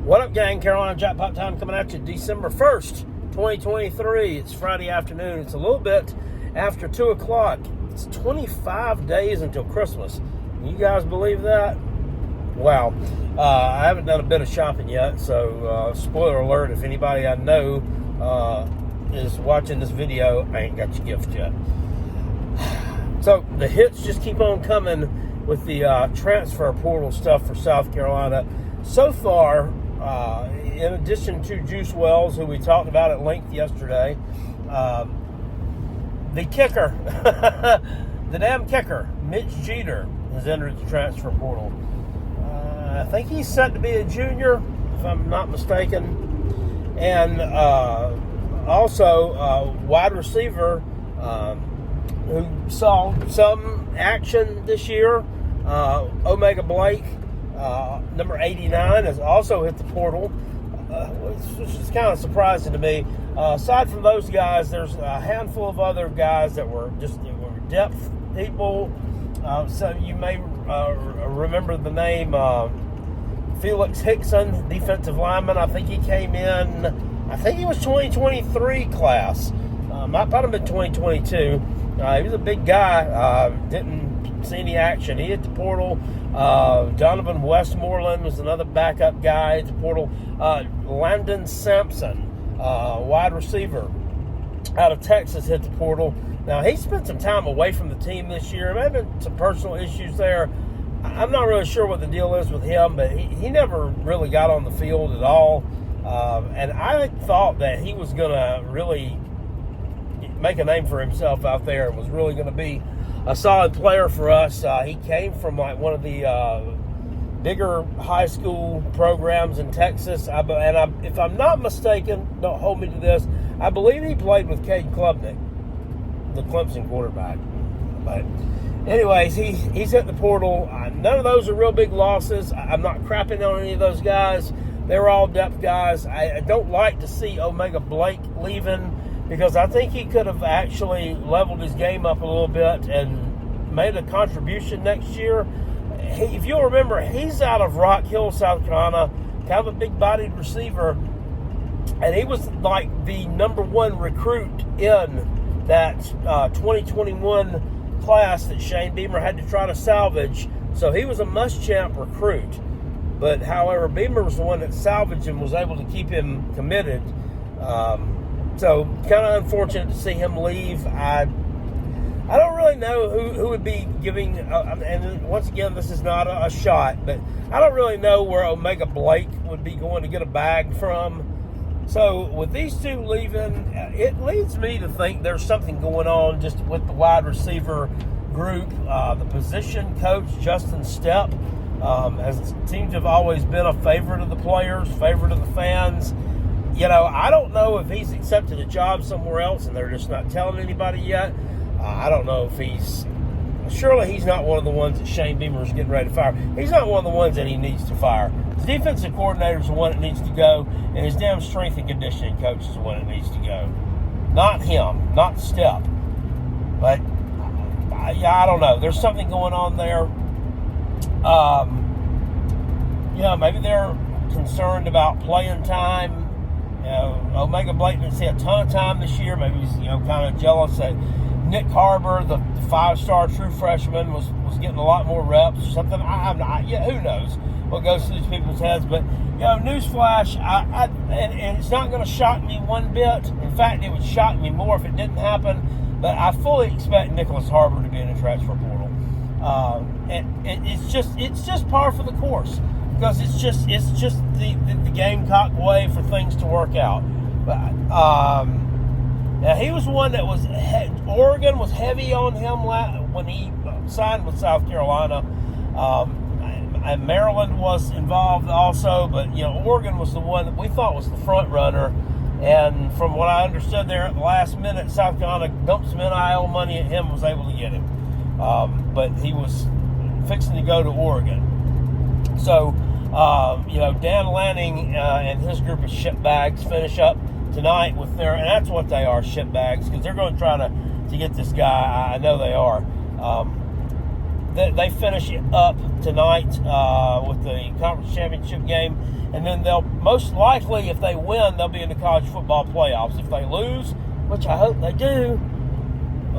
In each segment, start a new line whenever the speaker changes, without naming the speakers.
What up, gang? Carolina Jackpot Time coming at you December 1st, 2023. It's Friday afternoon. It's a little bit after 2 o'clock. It's 25 days until Christmas. You guys believe that? Wow. I haven't done a bit of shopping yet, so spoiler alert, if anybody I know is watching this video, I ain't got your gift yet. So the hits just keep on coming with the transfer portal stuff for South Carolina. So far, in addition to Juice Wells, who we talked about at length yesterday, the kicker, the damn kicker, Mitch Jeter, has entered the transfer portal. I think he's set to be a junior, if I'm not mistaken. And also wide receiver who saw some action this year, Omega Blake, number 89, has also hit the portal, which is kind of surprising to me. Aside from those guys, there's a handful of other guys that were depth people. So you may remember the name Felix Hickson, defensive lineman. I think he came in, I think he was 2023 class. Might have been 2022. He was a big guy. Didn't see any action. He hit the portal. Donovan Westmoreland was another backup guy at the portal. Landon Sampson, wide receiver out of Texas, hit the portal. Now, he spent some time away from the team this year. There may have been some personal issues there. I'm not really sure what the deal is with him, but he never really got on the field at all. And I thought that he was going to really make a name for himself out there and was really going to be a solid player for us. He came from like one of the bigger high school programs in Texas. If I'm not mistaken, don't hold me to this, I believe he played with Cade Klubnik, the Clemson quarterback. But anyways, he's hit the portal. None of those are real big losses. I'm not crapping on any of those guys. They're all depth guys. I don't like to see Omega Blake leaving, because I think he could have actually leveled his game up a little bit and made a contribution next year. If you'll remember, he's out of Rock Hill, South Carolina, kind of a big-bodied receiver, and he was like the number one recruit in that 2021 class that Shane Beamer had to try to salvage. So he was a must-champ recruit. But, however, Beamer was the one that salvaged him, was able to keep him committed. So, kind of unfortunate to see him leave. I don't really know who would be giving, and once again, this is not a shot, but I don't really know where Omega Blake would be going to get a bag from. So, with these two leaving, it leads me to think there's something going on just with the wide receiver group. The position coach, Justin Stepp, seems to have always been a favorite of the players, favorite of the fans. You know, I don't know if he's accepted a job somewhere else and they're just not telling anybody yet. I don't know if surely he's not one of the ones that Shane Beamer is getting ready to fire. He's not one of the ones that he needs to fire. His defensive coordinator is the one that needs to go, and his damn strength and conditioning coach is the one that needs to go. Not him, not Stepp. But, I don't know. There's something going on there. Maybe they're concerned about playing time. Omega Blake didn't see a ton of time this year. Maybe he's, kind of jealous that Nick Harbor, the five-star true freshman, was getting a lot more reps or something. Who knows what goes through these people's heads. But, newsflash, and it's not going to shock me one bit. In fact, it would shock me more if it didn't happen. But I fully expect Nicholas Harbor to be in the transfer portal. And it's just par for the course. Because it's just the Gamecock way for things to work out. But, now he was one that Oregon was heavy on him when he signed with South Carolina. And Maryland was involved also, but Oregon was the one that we thought was the front runner. And from what I understood there at the last minute, South Carolina dumped some NIL money at him, was able to get him. But he was fixing to go to Oregon. So, Dan Lanning and his group of shitbags finish up tonight with and that's what they are, shitbags, because they're going to try to get this guy. I know they are. they finish it up tonight with the conference championship game, and then they'll most likely, if they win, they'll be in the college football playoffs. If they lose, which I hope they do,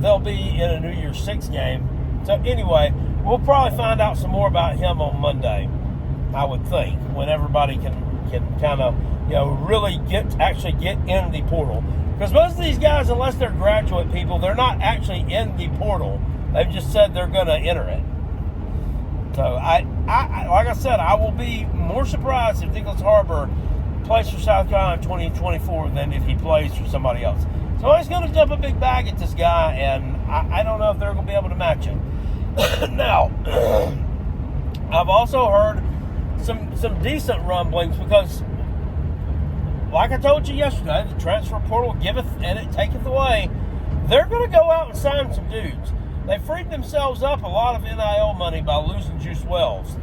they'll be in a New Year's Six game. So anyway, we'll probably find out some more about him on Monday, I would think, when everybody can kind of, really actually get in the portal. Because most of these guys, unless they're graduate people, they're not actually in the portal. They've just said they're going to enter it. So, I like I said, I will be more surprised if Nicholas Harbor plays for South Carolina in 2024 than if he plays for somebody else. So he's going to dump a big bag at this guy, and I don't know if they're going to be able to match him. Now, I've also heard some decent rumblings because, like I told you yesterday, the transfer portal giveth and it taketh away. They're going to go out and sign some dudes. They freed themselves up a lot of NIL money by losing Juice Wells.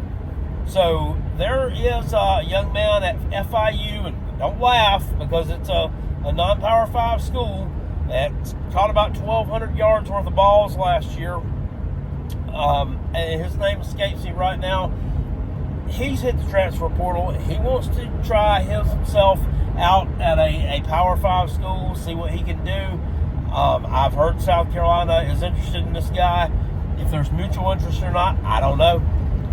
So there is a young man at FIU, and don't laugh because it's a non-Power 5 school that caught about 1,200 yards worth of balls last year. And his name escapes me right now. He's hit the transfer portal. He wants to try himself out at a Power 5 school, see what he can do. I've heard South Carolina is interested in this guy. If there's mutual interest or not, I don't know.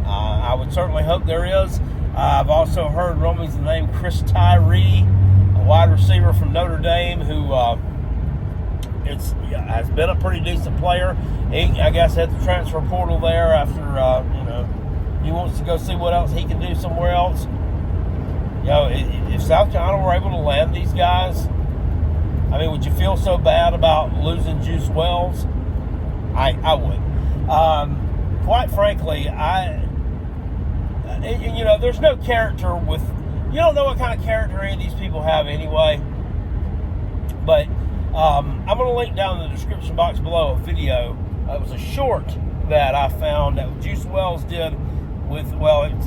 I would certainly hope there is. I've also heard rumblings of the name Chris Tyree, a wide receiver from Notre Dame, who has been a pretty decent player. He, I guess, had the transfer portal there after, he wants to go see what else he can do somewhere else. If South Carolina were able to land these guys, I mean, would you feel so bad about losing Juice Wells? I would. Quite frankly, there's no character with, you don't know what kind of character any of these people have anyway. But I'm going to link down in the description box below a video. It was a short that I found that Juice Wells did with,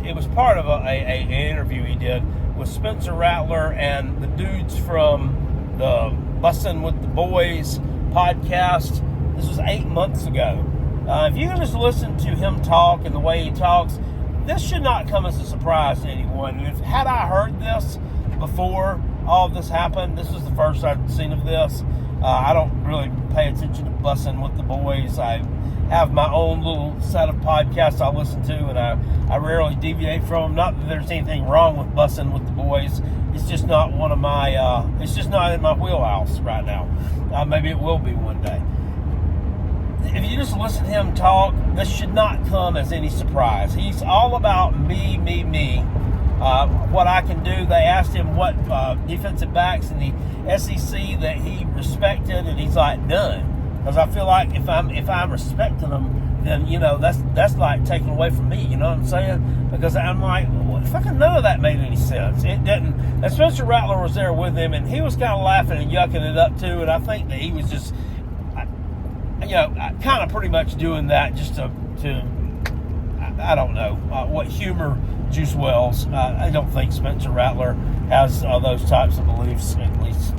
it was part of an interview he did with Spencer Rattler and the dudes from the Bussin' with the Boys podcast. This was 8 months ago. If you can just listen to him talk and the way he talks, this should not come as a surprise to anyone. Had I heard this before all of this happened, this was the first I'd seen of this. I don't really pay attention to Bussin' with the Boys. I have my own little set of podcasts I listen to, and I rarely deviate from them. Not that there's anything wrong with Bussin' with the Boys. It's just not one of my, it's just not in my wheelhouse right now. Maybe it will be one day. If you just listen to him talk, this should not come as any surprise. He's all about me, what I can do. They asked him what defensive backs in the SEC that he respected, and he's like, none. Because I feel like if I'm respecting them, then, that's like taken away from me, you know what I'm saying? Because I'm like, well, fucking none of that made any sense. It didn't. And Spencer Rattler was there with him, and he was kind of laughing and yucking it up too, and I think that he was just, kind of pretty much doing that just to I don't know, what humor Juice Wells. I don't think Spencer Rattler has those types of beliefs, at least,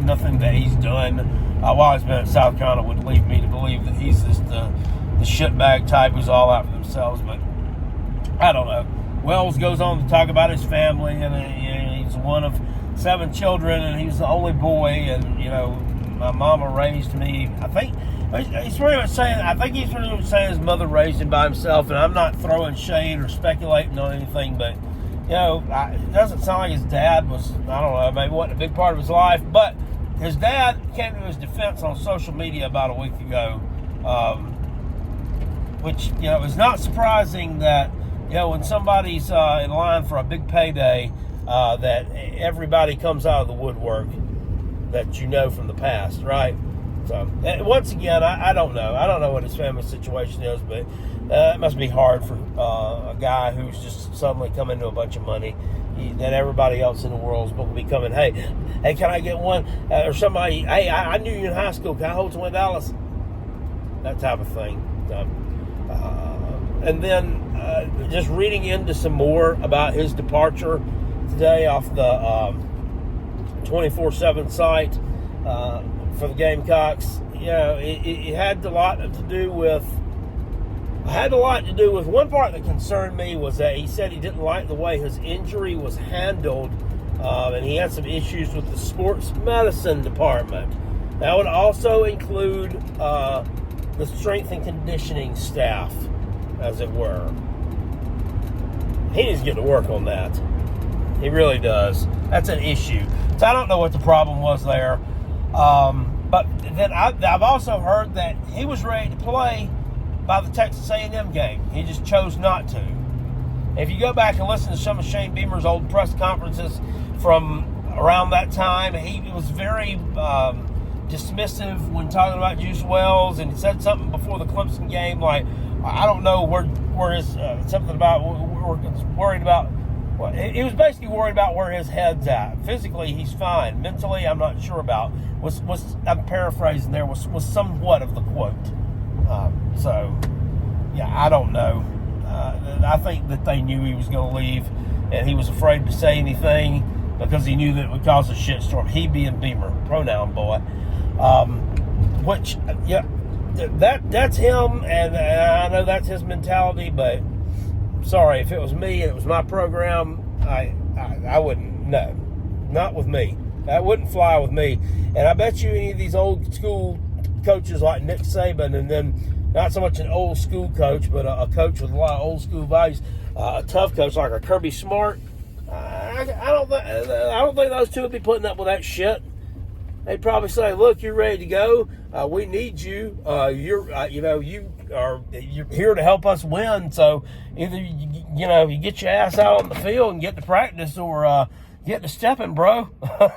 nothing that he's done while he's been at South Carolina would lead me to believe that he's just the shitbag type who's all out for themselves. But I don't know. Wells goes on to talk about his family, and he's one of 7 children, and he's the only boy, and my mama raised me. I think he's pretty much saying his mother raised him by himself, and I'm not throwing shade or speculating on anything, but it doesn't sound like his dad was, I don't know, maybe wasn't a big part of his life, but his dad came to his defense on social media about a week ago, which, is not surprising that, when somebody's in line for a big payday, that everybody comes out of the woodwork that from the past, right? So, once again, I don't know. I don't know what his family situation is, but it must be hard for a guy who's just suddenly come into a bunch of money that everybody else in the world will be coming, hey, can I get one? Or somebody, hey, I knew you in high school. Can I hold $20? That type of thing. And then just reading into some more about his departure today off the 24/7 site for the Gamecocks. It had a lot to do with had a lot to do with one part that concerned me was that he said he didn't like the way his injury was handled, and he had some issues with the sports medicine department. That would also include the strength and conditioning staff, as it were. He needs to get to work on that. He really does. That's an issue. So I don't know what the problem was there. But then I've also heard that he was ready to play by the Texas A&M game. He just chose not to. If you go back and listen to some of Shane Beamer's old press conferences from around that time, he was very dismissive when talking about Juice Wells, and he said something before the Clemson game like, I don't know where his something about we're worried about. Well, he was basically worried about where his head's at. Physically, he's fine. Mentally, I'm not sure about. I'm paraphrasing there. Was somewhat of the quote. So, yeah, I don't know. I think that they knew he was going to leave, and he was afraid to say anything because he knew that it would cause a shitstorm. He being Beamer, pronoun boy. Which, yeah, that's him, and I know that's his mentality, but sorry, if it was me and it was my program, I wouldn't. No, not with me. That wouldn't fly with me. And I bet you any of these old school coaches like Nick Saban, and then not so much an old school coach, but a coach with a lot of old school values, a tough coach like a Kirby Smart, I don't think those two would be putting up with that shit. They'd probably say, "Look, you're ready to go. We need you. You're here to help us win. So either you get your ass out on the field and get to practice, or get to stepping, bro."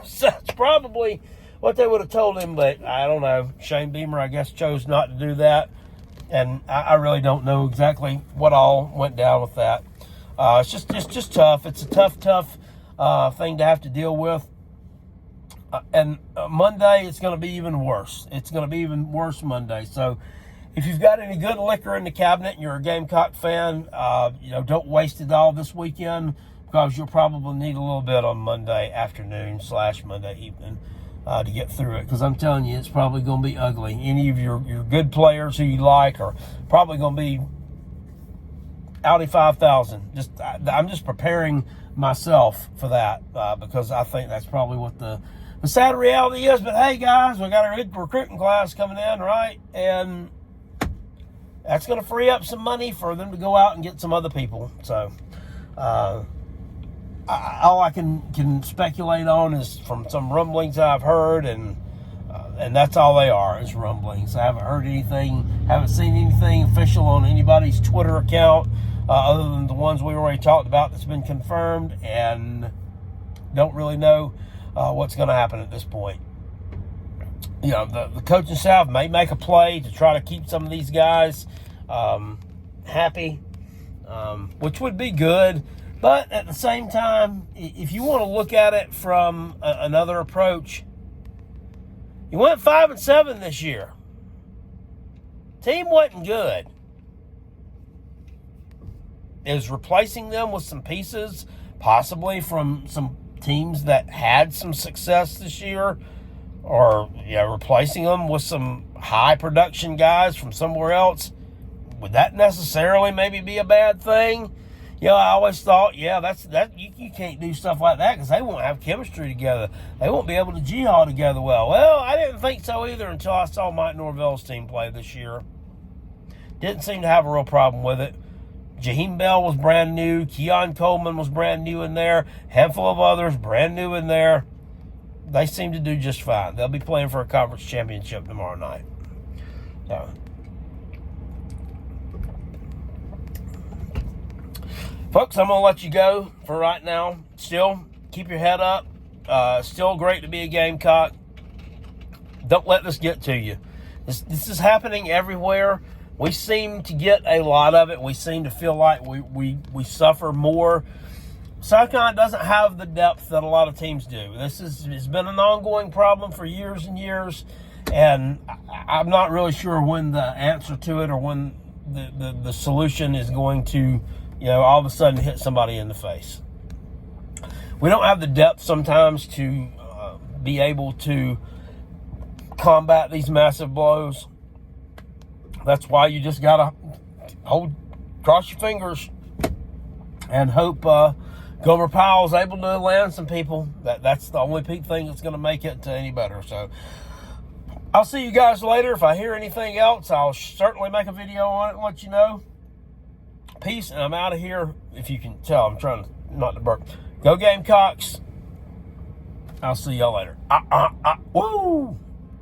So that's probably what they would have told him. But I don't know. Shane Beamer, I guess, chose not to do that, and I really don't know exactly what all went down with that. It's just tough. It's a tough thing to have to deal with. And Monday, it's going to be even worse. It's going to be even worse Monday. So if you've got any good liquor in the cabinet and you're a Gamecock fan, don't waste it all this weekend, because you'll probably need a little bit on Monday afternoon / Monday evening to get through it. Because I'm telling you, it's probably going to be ugly. Any of your good players who you like are probably going to be Audi 5000. I'm just preparing myself for that because I think that's probably what the sad reality is. But hey, guys, we got a good recruiting class coming in, right? And that's going to free up some money for them to go out and get some other people. So all I can speculate on is from some rumblings I've heard, and that's all they are, is rumblings. I haven't heard anything, haven't seen anything official on anybody's Twitter account other than the ones we already talked about that's been confirmed, and don't really know what's going to happen at this point. The coaching staff may make a play to try to keep some of these guys happy, which would be good. But at the same time, if you want to look at it from another approach, you went 5-7 this year. Team wasn't good. Is replacing them with some pieces, possibly from some teams that had some success this year, or replacing them with some high production guys from somewhere else, would that necessarily maybe be a bad thing? I always thought, you can't do stuff like that because they won't have chemistry together. They won't be able to jihad together well. Well, I didn't think so either until I saw Mike Norvell's team play this year. Didn't seem to have a real problem with it. Jaheim Bell was brand new. Keon Coleman was brand new in there. Handful of others brand new in there. They seem to do just fine. They'll be playing for a conference championship tomorrow night. So, folks, I'm going to let you go for right now. Still, keep your head up. Still great to be a Gamecock. Don't let this get to you. This is happening everywhere. We seem to get a lot of it. We seem to feel like we suffer more. South Carolina doesn't have the depth that a lot of teams do. It's been an ongoing problem for years and years, and I'm not really sure when the answer to it or when the solution is going to, all of a sudden hit somebody in the face. We don't have the depth sometimes to be able to combat these massive blows. That's why you just got to cross your fingers, and hope Gomer Powell's able to land some people. That's the only thing that's going to make it any better. So I'll see you guys later. If I hear anything else, I'll certainly make a video on it and let you know. Peace, and I'm out of here. If you can tell, I'm trying not to burp. Go Gamecocks. I'll see y'all later. Woo!